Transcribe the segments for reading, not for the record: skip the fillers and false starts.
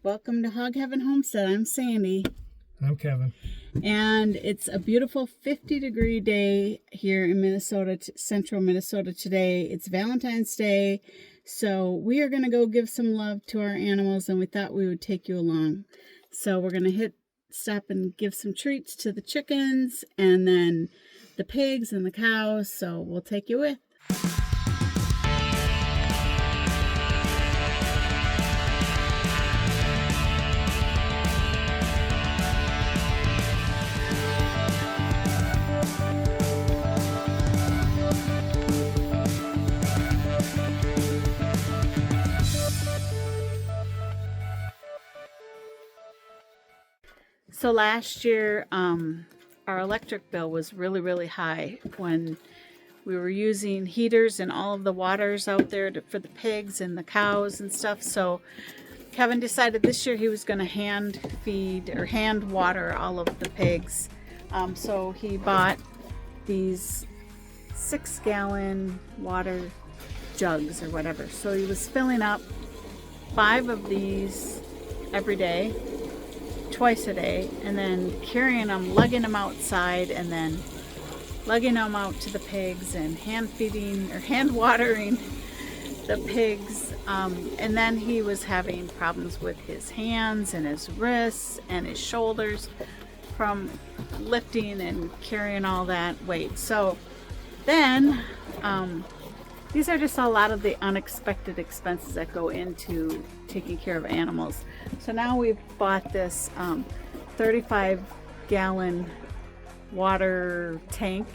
Welcome to Hog Heaven Homestead. I'm Sandy. I'm Kevin. And it's a beautiful 50-degree day here in Minnesota, central Minnesota today. It's Valentine's Day, so we are going to go give some love to our animals, and we thought we would take you along. So we're going to stop and give some treats to the chickens and then the pigs and the cows, so we'll take you with. So last year, our electric bill was really high when we were using heaters and all of the waters out there for the pigs and the cows and stuff. So Kevin decided this year he was going to hand feed or hand water all of the pigs. So he bought these 6-gallon water jugs or whatever. So he was filling up 5 of these every day, twice a day, and then carrying them, lugging them outside, and then lugging them out to the pigs and hand feeding or hand watering the pigs. And then he was having problems with his hands and his wrists and his shoulders from lifting and carrying all that weight. So then these are just a lot of the unexpected expenses that go into taking care of animals. So now we've bought this 35-gallon water tank,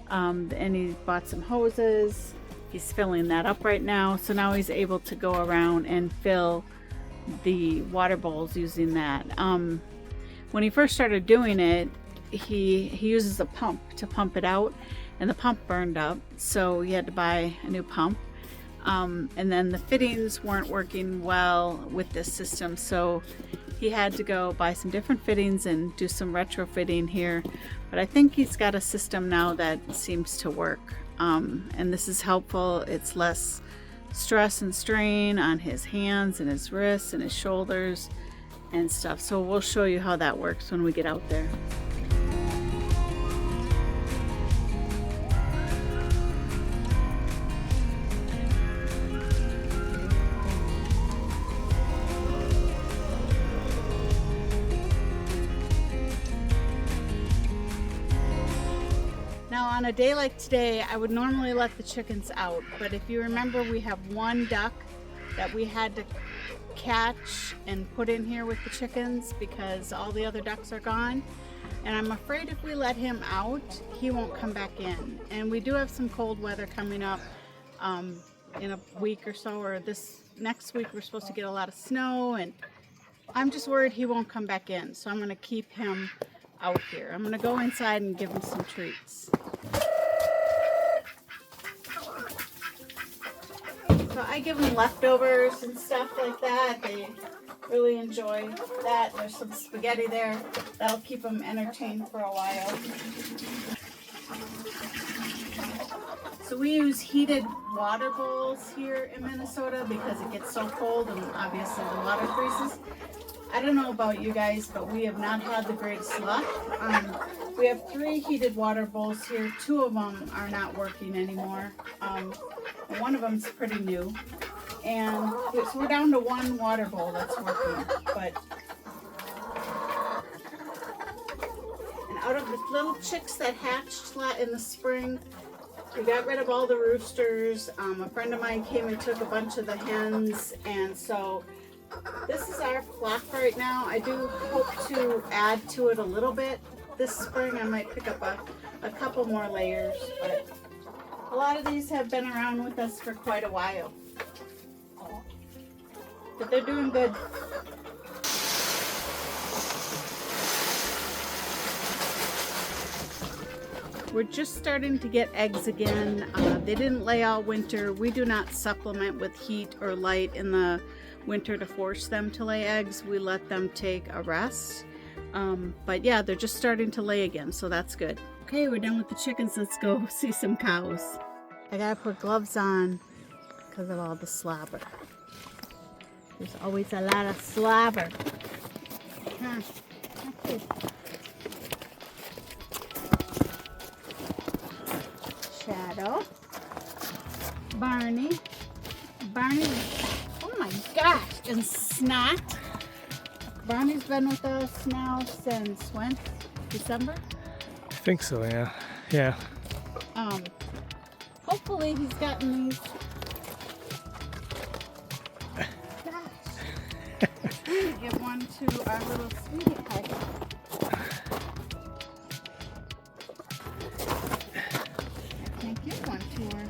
and he bought some hoses. He's filling that up right now. So now he's able to go around and fill the water bowls using that. When he first started doing it, he uses a pump to pump it out, and the pump burned up, so he had to buy a new pump. And then the fittings weren't working well with this system, so he had to go buy some different fittings and do some retrofitting here. But I think he's got a system now that seems to work, and this is helpful. It's less stress and strain on his hands and his wrists and his shoulders and stuff. So we'll show you how that works when we get out there. Now on a day like today, I would normally let the chickens out, but if you remember, we have one duck that we had to catch and put in here with the chickens because all the other ducks are gone. And I'm afraid if we let him out, he won't come back in. And we do have some cold weather coming up in a week or so, or this next week we're supposed to get a lot of snow, and I'm just worried he won't come back in. So I'm gonna keep him out here. I'm gonna go inside and give him some treats. So I give them leftovers and stuff like that. They really enjoy that. There's some spaghetti there. That'll keep them entertained for a while. So we use heated water bowls here in Minnesota because it gets so cold and obviously the water freezes. I don't know about you guys, but we have not had the greatest luck. We have 3 heated water bowls here. 2 of them are not working anymore. One of them's pretty new. And so we're down to 1 water bowl that's working. And out of the little chicks that hatched in the spring, we got rid of all the roosters. A friend of mine came and took a bunch of the hens, and so this is our flock right now. I do hope to add to it a little bit this spring. I might pick up a couple more layers, but a lot of these have been around with us for quite a while. But they're doing good. We're just starting to get eggs again. They didn't lay all winter. We do not supplement with heat or light in the winter to force them to lay eggs. We let them take a rest. But yeah, they're just starting to lay again, so that's good. Okay, we're done with the chickens. Let's go see some cows. I gotta put gloves on because of all the slobber. There's always a lot of slobber. Huh. Okay. Shadow. Barney. Barney. Oh my gosh. And Snot. Barney's been with us now since when? December? I think so, yeah. Yeah. Hopefully he's gotten these. Gosh. I'm trying to give one to our little sweetie pie. I can't give one to her.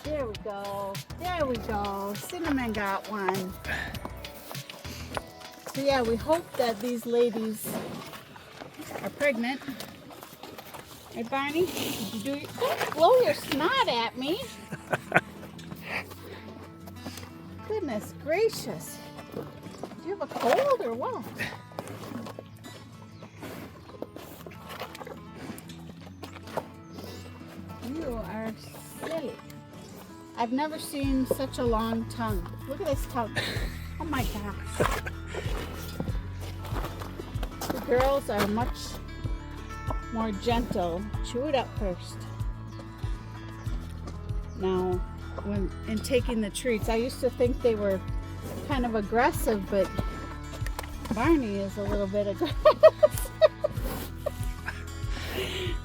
There we go. There we go. Cinnamon got one. So yeah, we hope that these ladies are pregnant. Hey Barney, did you do your, don't blow your snot at me. Goodness gracious. Do you have a cold or what? You are silly. I've never seen such a long tongue. Look at this tongue. Oh my gosh. The girls are much more gentle. Chew it up first. Now, when in taking the treats, I used to think they were kind of aggressive, but Barney is a little bit aggressive.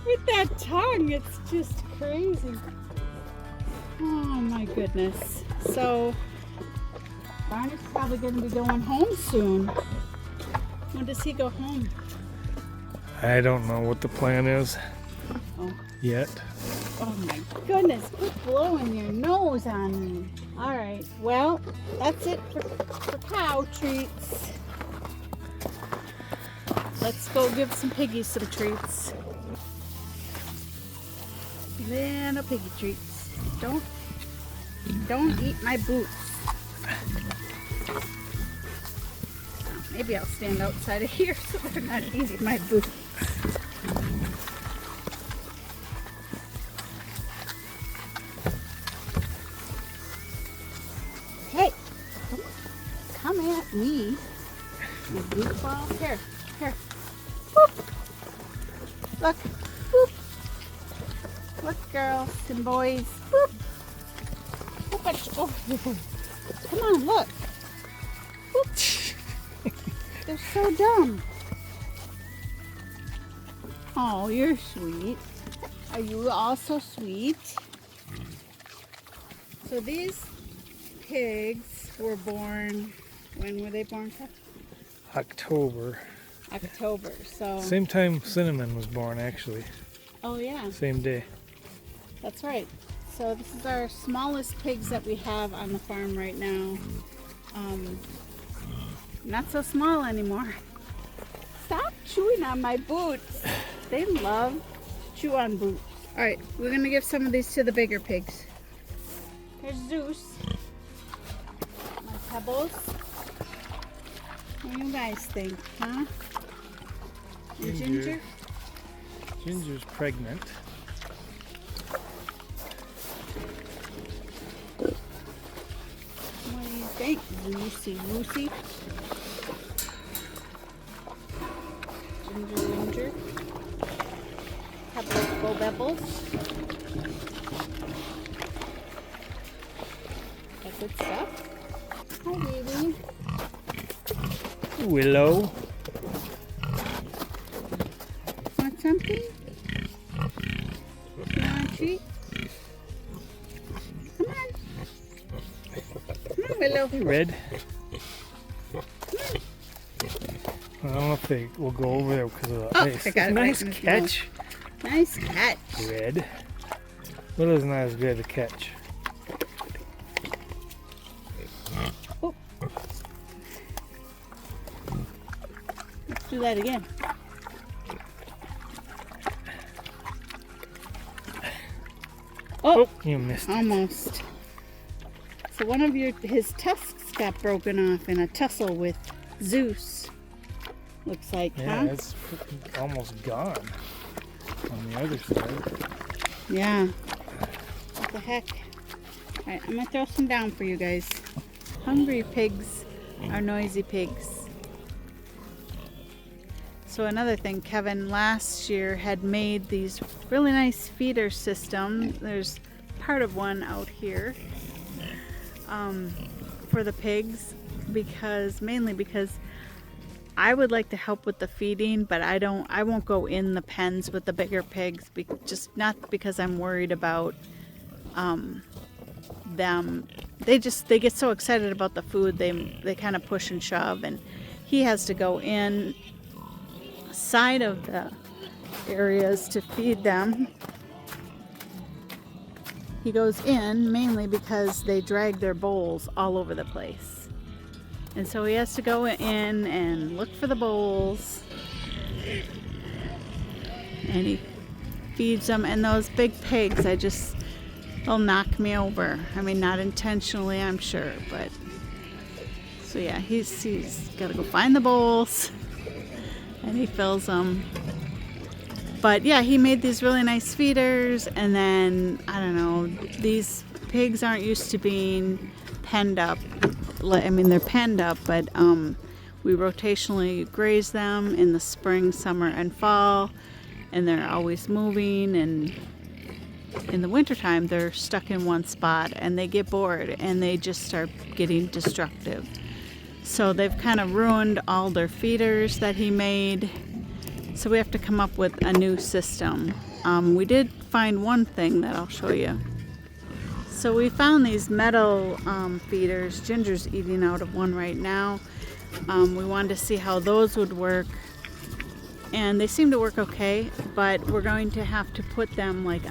With that tongue, it's just crazy. Oh my goodness. So, Barney's probably going to be going home soon. When does he go home? I don't know what the plan is yet. Oh my goodness, quit blowing your nose on me. All right, well, that's it for cow treats. Let's go give some piggies some treats. Little piggy treats. Don't eat my boots. Maybe I'll stand outside of here so they're not eating my boots. Hey, don't come at me, you goofball. Here. Whoop. Look. Whoop. Look, girls and boys. Whoop. Oh, come on, look. Whoop. They're so dumb. Oh, you're sweet. Are you also sweet? So these pigs were born, when were they born? October. October, so. Same time Cinnamon was born, actually. Oh yeah, Same day. that's right. So this is our smallest pigs that we have on the farm right now. Not so small anymore. Stop chewing on my boots. They love to chew on boots. All right, we're gonna give some of these to the bigger pigs. Here's Zeus. My pebbles. What do you guys think, huh? And Ginger? Ginger's pregnant. What do you think? Lucy. Ginger. Couple of Bo Bebbles. That good stuff. Hi, baby. Willow. Want something? You want a treat? Come on, Willow. Hey, Red. I don't know if they will go over there because of the ice. I got it Nice right in his catch, Nice catch. Red. Willow's not as good a catch. Oh. Let's do that again. Oh, you missed it. Almost. So one of his tusks got broken off in a tussle with Zeus. Looks like, Yeah, huh? it's almost gone on the other side. Yeah. What the heck? Alright, I'm gonna throw some down for you guys. Hungry pigs are noisy pigs. So another thing, Kevin last year had made these really nice feeder systems. There's part of one out here for the pigs, mainly because I would like to help with the feeding, but I won't go in the pens with the bigger pigs, just not because I'm worried about them. They get so excited about the food, they kind of push and shove, and he has to go in side of the areas to feed them. He goes in mainly because they drag their bowls all over the place. And so he has to go in and look for the bowls. And he feeds them. And those big pigs, they'll knock me over. I mean, not intentionally, I'm sure. But, so yeah, he's got to go find the bowls. And he fills them. But yeah, he made these really nice feeders, and then, I don't know, these pigs aren't used to being penned up. I mean, they're penned up, but we rotationally graze them in the spring, summer, and fall, and they're always moving, and in the wintertime, they're stuck in one spot, and they get bored, and they just start getting destructive. So they've kind of ruined all their feeders that he made. So we have to come up with a new system. We did find one thing that I'll show you. So we found these metal feeders. Ginger's eating out of one right now. We wanted to see how those would work. And they seem to work okay, but we're going to have to put them like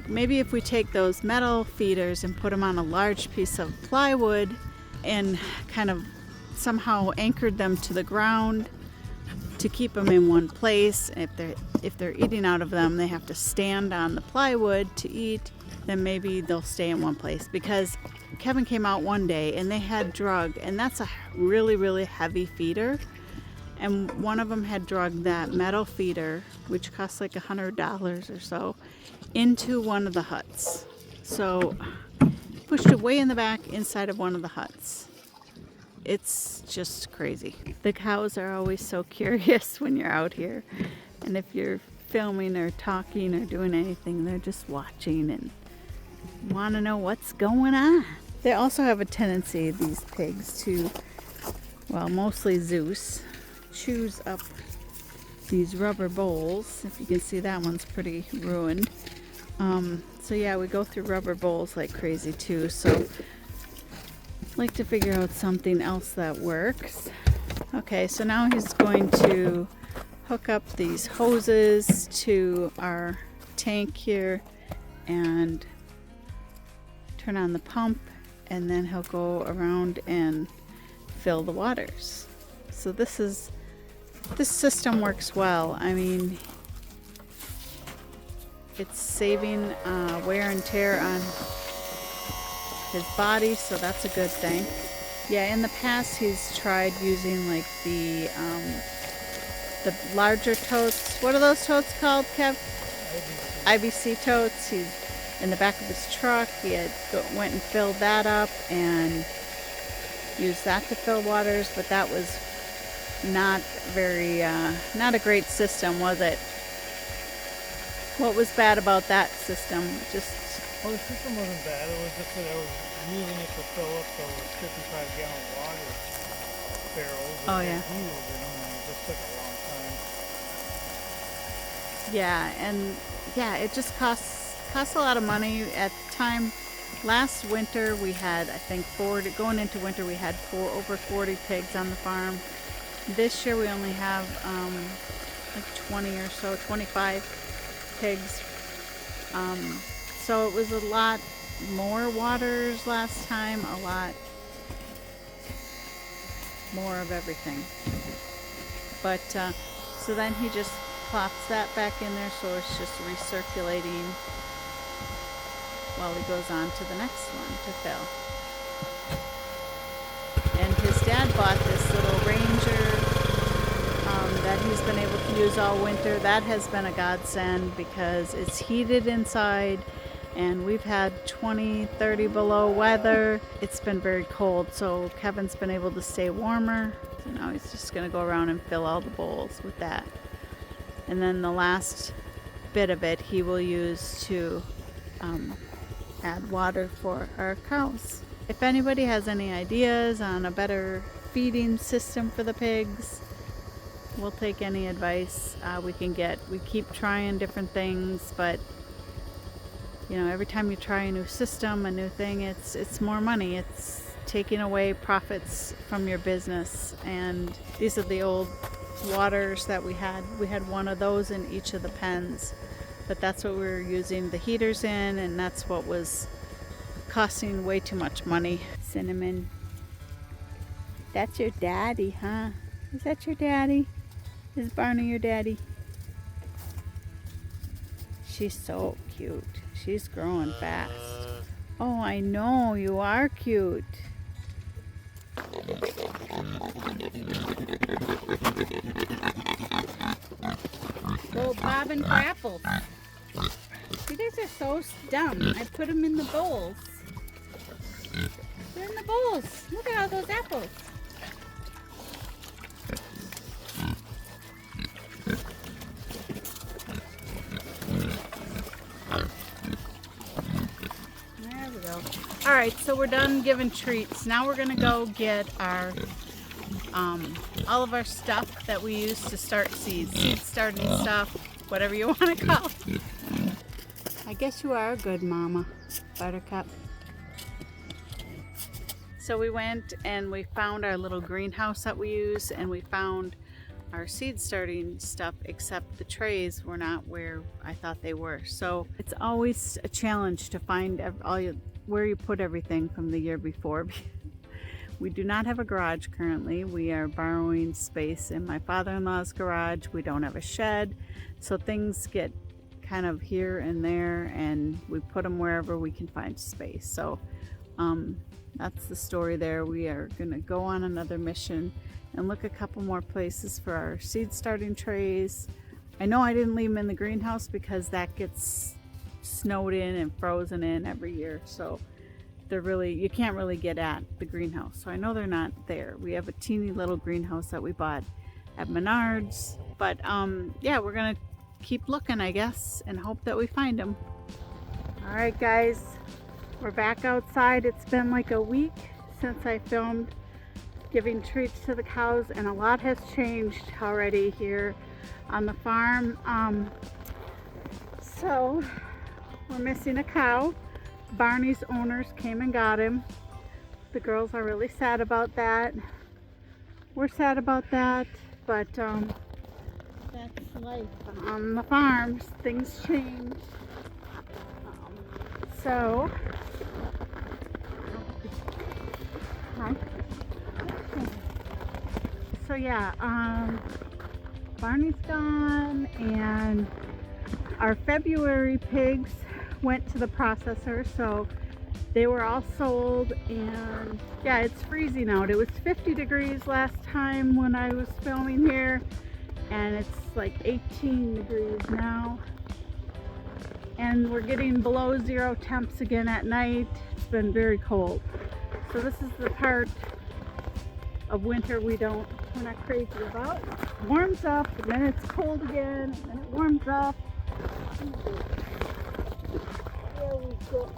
maybe if we take those metal feeders and put them on a large piece of plywood and kind of somehow anchored them to the ground to keep them in one place. If they're eating out of them, they have to stand on the plywood to eat, then maybe they'll stay in one place. Because Kevin came out one day and they had drug, and that's a really, really heavy feeder. And one of them had drug that metal feeder, which costs like $100 or so, into one of the huts. So pushed it way in the back inside of one of the huts. It's just crazy. The cows are always so curious when you're out here. And if you're filming or talking or doing anything, they're just watching and want to know what's going on. They also have a tendency, these pigs, to, well, mostly Zeus, chews up these rubber bowls. If you can see, that one's pretty ruined. So yeah, we go through rubber bowls like crazy too. So like to figure out something else that works. Okay, so now he's going to hook up these hoses to our tank here and turn on the pump, and then he'll go around and fill the waters. So this system works well. I mean, it's saving wear and tear on his body, so that's a good thing. Yeah, in the past he's tried using like the larger totes. What are those totes called, Kev? IBC totes. He's in the back of his truck. He went and filled that up and used that to fill waters, but that was not a great system, was it? What was bad about that system? Well, the system wasn't bad. It was just that I was using it to fill up those 55-gallon water barrels. Oh, yeah. And it just took a long time. Yeah, and yeah, it just costs a lot of money. At the time, last winter we had, I think, going into winter we had over 40 pigs on the farm. This year we only have like 20 or so, 25 pigs. So it was a lot more waters last time, a lot more of everything. But so then he just plops that back in there, so it's just recirculating while he goes on to the next one to fill. And his dad bought this little Ranger that he's been able to use all winter. That has been a godsend because it's heated inside and we've had 20, 30 below weather. It's been very cold, so Kevin's been able to stay warmer. So now he's just gonna go around and fill all the bowls with that. And then the last bit of it he will use to add water for our cows. If anybody has any ideas on a better feeding system for the pigs, we'll take any advice we can get. We keep trying different things, but you know, every time you try a new system, a new thing, it's more money. It's taking away profits from your business. And these are the old waters that we had. We had one of those in each of the pens, but that's what we were using the heaters in, and that's what was costing way too much money. Cinnamon, that's your daddy, huh? Is that your daddy? Is Barney your daddy? She's so cute. She's growing fast. Oh, I know, you are cute. Little bobbing for apples. You guys are so dumb. I put them in the bowls. They're in the bowls. Look at all those apples. There we go. All right, so we're done giving treats. Now we're gonna go get our all of our stuff that we use to start seeds, seed starting stuff, whatever you want to call it. I guess you are a good mama, Buttercup. So we went and we found our little greenhouse that we use, and we found our seed starting stuff, except the trays were not where I thought they were. So it's always a challenge to find where you put everything from the year before. We do not have a garage currently. We are borrowing space in my father-in-law's garage. We don't have a shed, so things get kind of here and there, and we put them wherever we can find space. So that's the story there. We are going to go on another mission and look a couple more places for our seed starting trays. I know I didn't leave them in the greenhouse because that gets snowed in and frozen in every year, so you can't really get at the greenhouse. So I know they're not there. We have a teeny little greenhouse that we bought at Menards, but yeah, we're gonna keep looking, I guess, and hope that we find them. All right, guys, we're back outside. It's been like a week since I filmed giving treats to the cows, and a lot has changed already here on the farm. So we're missing a cow. Barney's owners came and got him. The girls are really sad about that. We're sad about that, but that's life on the farms. Things change. So yeah, Barney's gone, and our February pigs went to the processor, so they were all sold. And yeah, it's freezing out. It was 50 degrees last time when I was filming here, and it's like 18 degrees now, and we're getting below 0 temps again at night. It's been very cold. So this is the part of winter we're not crazy about. It warms up, and then it's cold again, and then it warms up. There we go.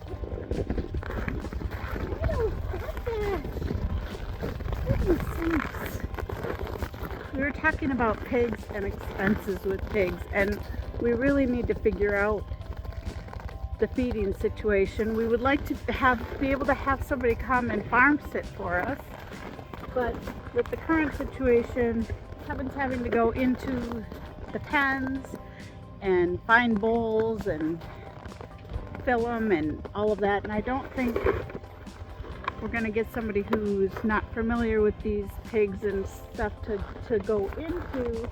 We were talking about pigs and expenses with pigs, and we really need to figure out the feeding situation. We would like to be able to have somebody come and farm sit for us, but with the current situation, Kevin's having to go into the pens and find bowls and fill them and all of that, and I don't think we're going to get somebody who's not familiar with these pigs and stuff to go into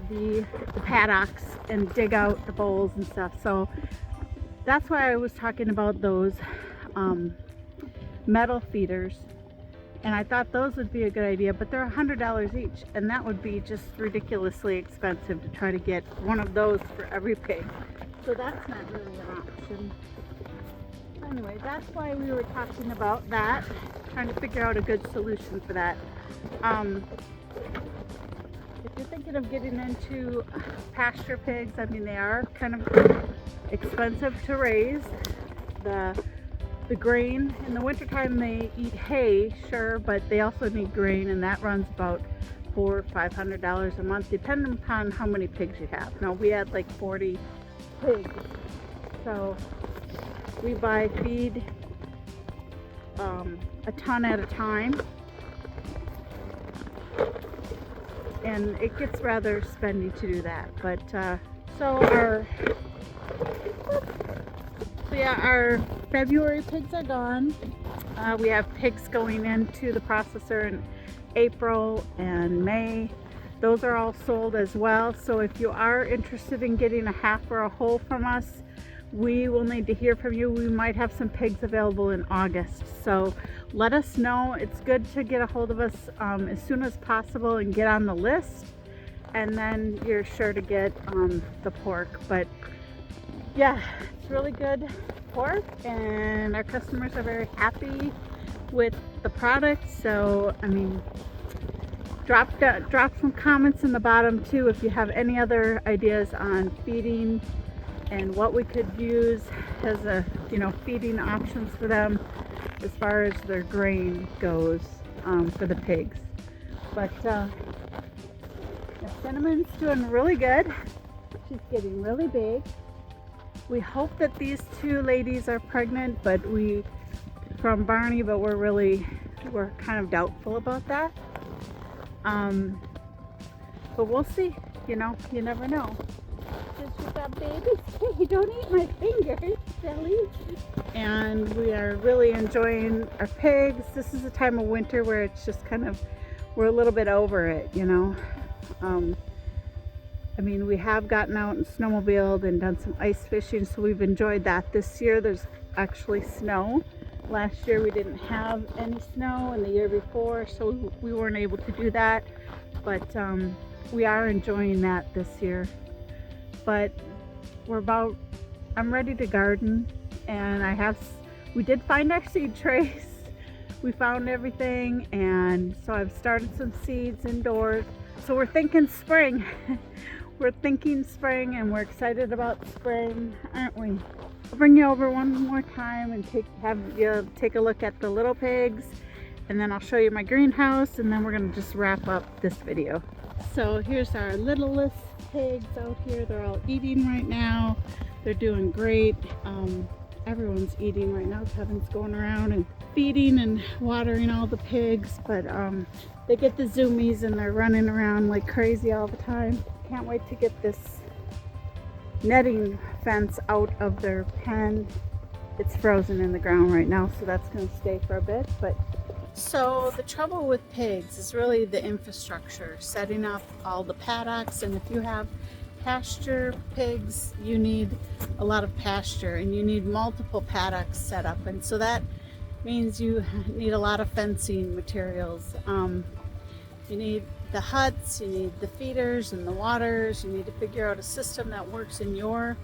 the paddocks and dig out the bowls and stuff. So that's why I was talking about those metal feeders, and I thought those would be a good idea, but they're $100 each, and that would be just ridiculously expensive to try to get one of those for every pig. So that's not really an option. anyway, that's why we were talking about that, trying to figure out a good solution for that. If you're thinking of getting into pasture pigs, I mean, they are kind of expensive to raise. The grain, in the wintertime they eat hay, sure, but they also need grain, and that runs about $400 or $500 a month, depending upon how many pigs you have. Now, we had like 40 pigs, so we buy feed a ton at a time, and it gets rather spendy to do that. But so our February pigs are gone. We have pigs going into the processor in April and May. Those are all sold as well. So if you are interested in getting a half or a whole from us, we will need to hear from you. We might have some pigs available in August. So let us know. It's good to get a hold of us as soon as possible and get on the list. And then you're sure to get the pork. But yeah, it's really good pork, and our customers are very happy with the product. So I mean, drop some comments in the bottom too if you have any other ideas on feeding and what we could use as a feeding options for them as far as their grain goes for the pigs. But the Cinnamon's doing really good. She's getting really big. We hope that these two ladies are pregnant, but we're kind of doubtful about that. But we'll see. You never know. She's got babies. Hey, don't eat my fingers, silly. And we are really enjoying our pigs. This is a time of winter where it's just we're a little bit over it, I mean, we have gotten out and snowmobiled and done some ice fishing, so we've enjoyed that. This year there's actually snow. Last year we didn't have any snow, and the year before, so we weren't able to do that. But we are enjoying that this year. But I'm ready to garden, and we did find our seed trays. We found everything, and so I've started some seeds indoors. So we're thinking spring. We're thinking spring, and we're excited about spring, aren't we? I'll bring you over one more time and have you take a look at the little pigs, and then I'll show you my greenhouse, and then we're gonna just wrap up this video. So here's our littlest pigs out here. They're all eating right now. They're doing great. Everyone's eating right now. Kevin's going around and feeding and watering all the pigs, but they get the zoomies and they're running around like crazy all the time. Can't wait to get this netting fence out of their pen. It's frozen in the ground right now, so that's going to stay for a bit. But so the trouble with pigs is really the infrastructure, setting up all the paddocks. And if you have pasture pigs, you need a lot of pasture, and you need multiple paddocks set up, and so that means you need a lot of fencing materials. You need the huts, you need the feeders and the waters. You need to figure out a system that works in your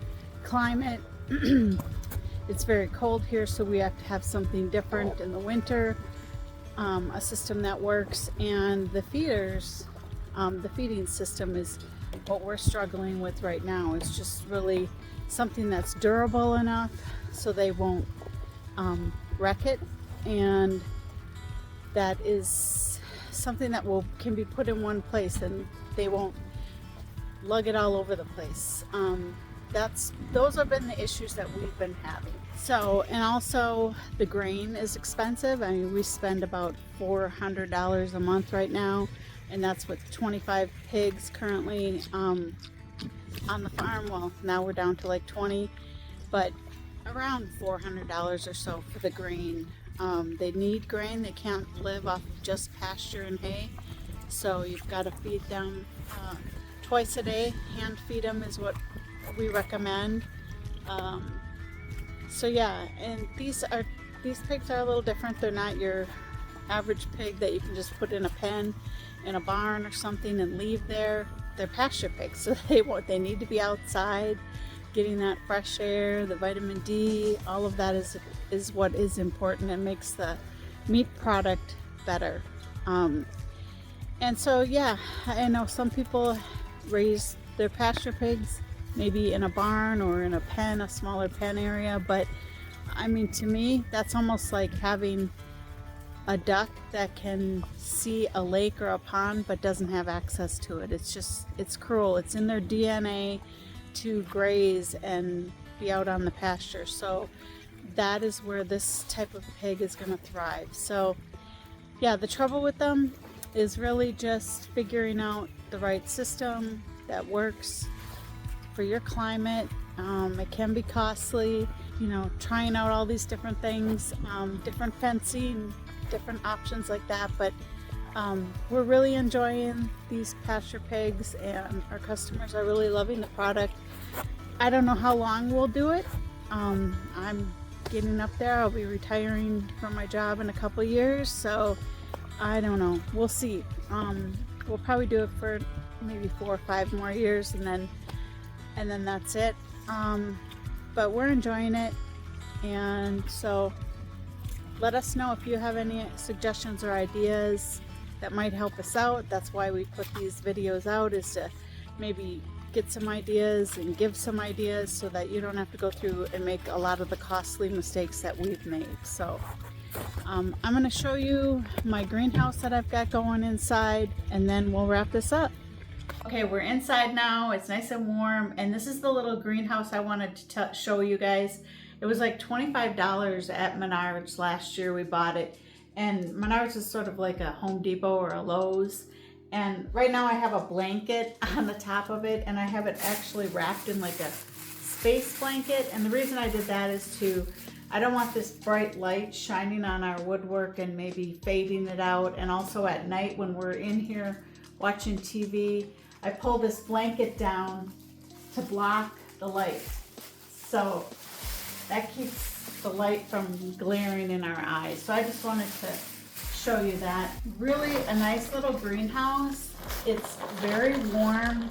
climate. It's very cold here, so we have to have something different in the winter, a system that works. And the feeders, the feeding system is what we're struggling with right now. It's just really something that's durable enough so they won't wreck it, and that is something that can be put in one place and they won't lug it all over the place. Those have been the issues that we've been having. So, and also the grain is expensive. I mean, we spend about $400 a month right now, and that's with 25 pigs currently on the farm. Well, now we're down to like 20, but around $400 or so for the grain. They need grain. They can't live off of just pasture and hay, so you've got to feed them twice a day. Hand feed them is what we recommend. So yeah, and these pigs are a little different. They're not your average pig that you can just put in a pen in a barn or something and leave there. They're pasture pigs, so they need to be outside getting that fresh air, the vitamin D, all of that is what is important and makes the meat product better. And so yeah, I know some people raise their pasture pigs maybe in a barn or in a pen, a smaller pen area, but I mean, to me, that's almost like having a duck that can see a lake or a pond but doesn't have access to it. It's cruel. It's in their DNA to graze and be out on the pasture. So that is where this type of pig is going to thrive. So yeah, the trouble with them is really just figuring out the right system that works for your climate. It can be costly, you know, trying out all these different things, different fencing, different options like that, but we're really enjoying these pasture pigs and our customers are really loving the product. I don't know how long we'll do it. I'm getting up there. I'll be retiring from my job in a couple years, so I don't know. We'll see. We'll probably do it for maybe 4 or 5 more years and then that's it. But we're enjoying it, and so let us know if you have any suggestions or ideas that might help us out. That's why we put these videos out, is to maybe get some ideas and give some ideas so that you don't have to go through and make a lot of the costly mistakes that we've made. So I'm going to show you my greenhouse that I've got going inside, and then we'll wrap this up. Okay, we're inside now. It's nice and warm, and this is the little greenhouse I wanted to show you guys. It was like $25 at Menards last year. We bought it, and Menards is sort of like a Home Depot or a Lowe's. And right now I have a blanket on the top of it, and I have it actually wrapped in like a space blanket. And the reason I did that is I don't want this bright light shining on our woodwork and maybe fading it out. And also at night when we're in here watching TV, I pull this blanket down to block the light. So that keeps the light from glaring in our eyes. So I just wanted to show you that. Really a nice little greenhouse. It's very warm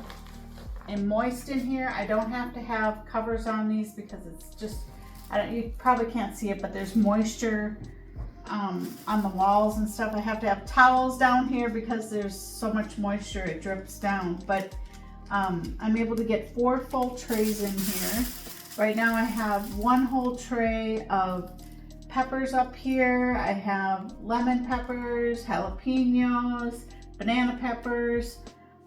and moist in here. I don't have to have covers on these because it's just, you probably can't see it, but there's moisture on the walls and stuff. I have to have towels down here because there's so much moisture, it drips down. But I'm able to get 4 full trays in here. Right now I have 1 whole tray of peppers up here. I have lemon peppers, jalapenos, banana peppers.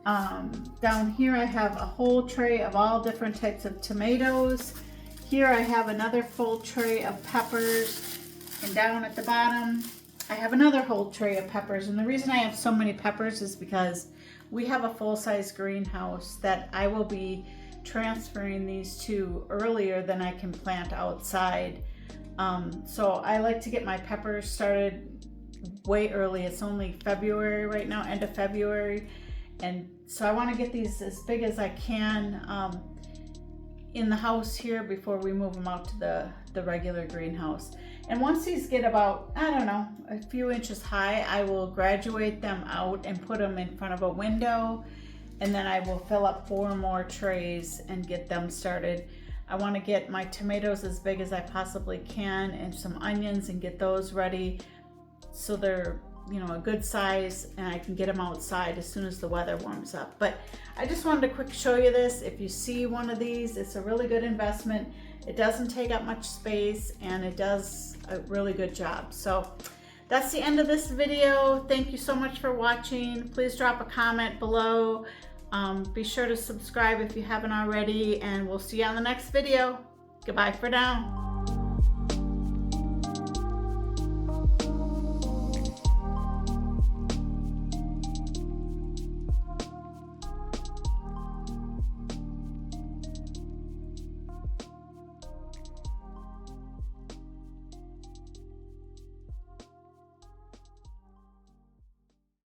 Down here I have a whole tray of all different types of tomatoes. Here I have another full tray of peppers. And down at the bottom, I have another whole tray of peppers. And the reason I have so many peppers is because we have a full-size greenhouse that I will be transferring these to earlier than I can plant outside. So I like to get my peppers started way early. It's only February right now, end of February. And so I want to get these as big as I can in the house here before we move them out to the regular greenhouse. And once these get about, I don't know, a few inches high, I will graduate them out and put them in front of a window. And then I will fill up 4 more trays and get them started. I want to get my tomatoes as big as I possibly can, and some onions, and get those ready so they're, you know, a good size, and I can get them outside as soon as the weather warms up. But I just wanted to quick show you this. If you see one of these, it's a really good investment. It doesn't take up much space, and it does a really good job. So that's the end of this video. Thank you so much for watching. Please drop a comment below. Be sure to subscribe if you haven't already, and we'll see you on the next video. Goodbye for now.